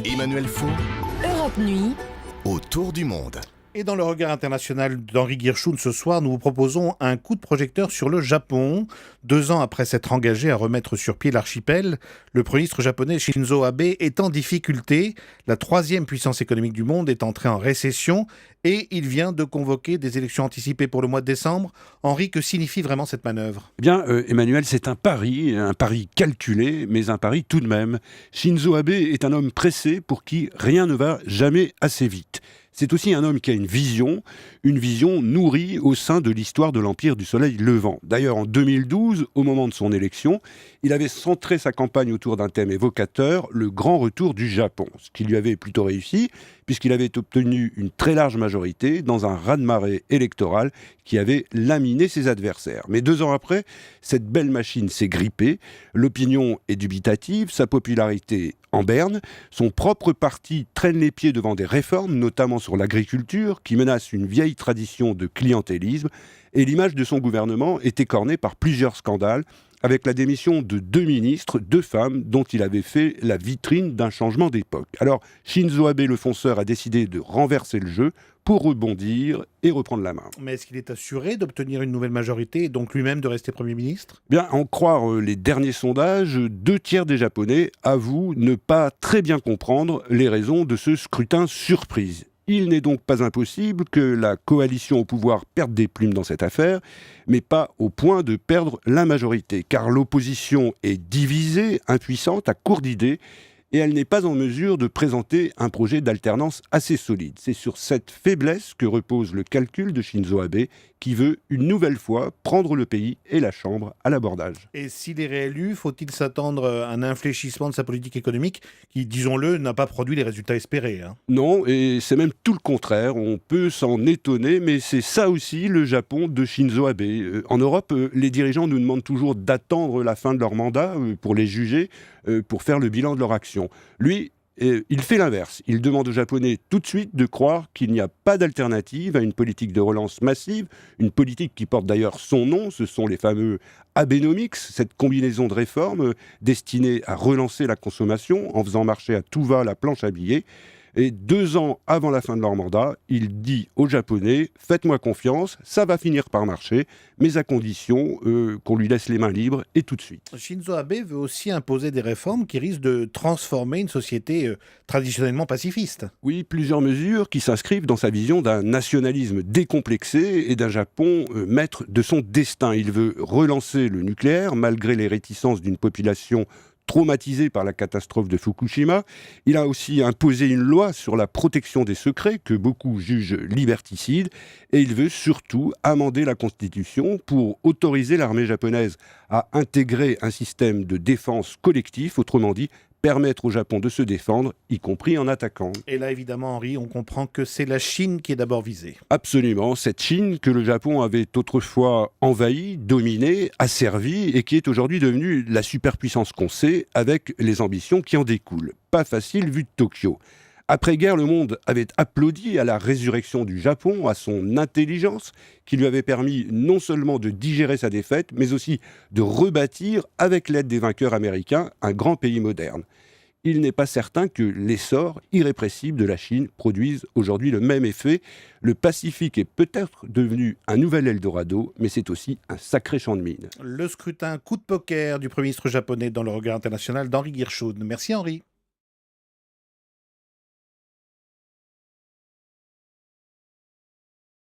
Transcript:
Emmanuel Faux, Europe Nuit, autour du monde. Et dans le regard international d'Henri Guirchoun, ce soir, nous vous proposons un coup de projecteur sur le Japon. 2 ans après s'être engagé à remettre sur pied l'archipel, le Premier ministre japonais Shinzo Abe est en difficulté. La 3e puissance économique du monde est entrée en récession et il vient de convoquer des élections anticipées pour le mois de décembre. Henri, que signifie vraiment cette manœuvre ? Eh bien, Emmanuel, c'est un pari calculé, mais un pari tout de même. Shinzo Abe est un homme pressé pour qui rien ne va jamais assez vite. C'est aussi un homme qui a une vision nourrie au sein de l'histoire de l'Empire du Soleil Levant. D'ailleurs, en 2012, au moment de son élection, il avait centré sa campagne autour d'un thème évocateur, le grand retour du Japon, ce qui lui avait plutôt réussi, puisqu'il avait obtenu une très large majorité dans un raz-de-marée électoral qui avait laminé ses adversaires. Mais 2 ans après, cette belle machine s'est grippée, l'opinion est dubitative, sa popularité en berne, son propre parti traîne les pieds devant des réformes, notamment sur l'agriculture, qui menacent une vieille tradition de clientélisme, et l'image de son gouvernement est écornée par plusieurs scandales, avec la démission de 2 ministres, 2 femmes, dont il avait fait la vitrine d'un changement d'époque. Alors, Shinzo Abe, le fonceur, a décidé de renverser le jeu pour rebondir et reprendre la main. Mais est-ce qu'il est assuré d'obtenir une nouvelle majorité et donc lui-même de rester Premier ministre ? Bien, en croire les derniers sondages, 2 tiers des Japonais avouent ne pas très bien comprendre les raisons de ce scrutin surprise. Il n'est donc pas impossible que la coalition au pouvoir perde des plumes dans cette affaire, mais pas au point de perdre la majorité, car l'opposition est divisée, impuissante, à court d'idées, et elle n'est pas en mesure de présenter un projet d'alternance assez solide. C'est sur cette faiblesse que repose le calcul de Shinzo Abe, qui veut une nouvelle fois prendre le pays et la Chambre à l'abordage. Et s'il est réélu, faut-il s'attendre à un infléchissement de sa politique économique qui, disons-le, n'a pas produit les résultats espérés, Non, et c'est même tout le contraire. On peut s'en étonner, mais c'est ça aussi le Japon de Shinzo Abe. En Europe, les dirigeants nous demandent toujours d'attendre la fin de leur mandat pour les juger, pour faire le bilan de leur action. Lui, il fait l'inverse. Il demande aux Japonais tout de suite de croire qu'il n'y a pas d'alternative à une politique de relance massive, une politique qui porte d'ailleurs son nom, ce sont les fameux Abenomics, cette combinaison de réformes destinée à relancer la consommation en faisant marcher à tout va la planche à billets. Et 2 ans avant la fin de leur mandat, il dit aux Japonais « Faites-moi confiance, ça va finir par marcher, mais à condition qu'on lui laisse les mains libres et tout de suite. » Shinzo Abe veut aussi imposer des réformes qui risquent de transformer une société traditionnellement pacifiste. Oui, plusieurs mesures qui s'inscrivent dans sa vision d'un nationalisme décomplexé et d'un Japon maître de son destin. Il veut relancer le nucléaire malgré les réticences d'une population traumatisé par la catastrophe de Fukushima. Il a aussi imposé une loi sur la protection des secrets que beaucoup jugent liberticide et il veut surtout amender la Constitution pour autoriser l'armée japonaise à intégrer un système de défense collectif, autrement dit, permettre au Japon de se défendre, y compris en attaquant. Et là, évidemment, Henri, on comprend que c'est la Chine qui est d'abord visée. Absolument, cette Chine que le Japon avait autrefois envahie, dominée, asservie, et qui est aujourd'hui devenue la superpuissance qu'on sait, avec les ambitions qui en découlent. Pas facile vu de Tokyo. Après-guerre, le monde avait applaudi à la résurrection du Japon, à son intelligence, qui lui avait permis non seulement de digérer sa défaite, mais aussi de rebâtir, avec l'aide des vainqueurs américains, un grand pays moderne. Il n'est pas certain que l'essor irrépressible de la Chine produise aujourd'hui le même effet. Le Pacifique est peut-être devenu un nouvel Eldorado, mais c'est aussi un sacré champ de mines. Le scrutin coup de poker du Premier ministre japonais dans le regard international d'Henri Guirchoun. Merci Henri.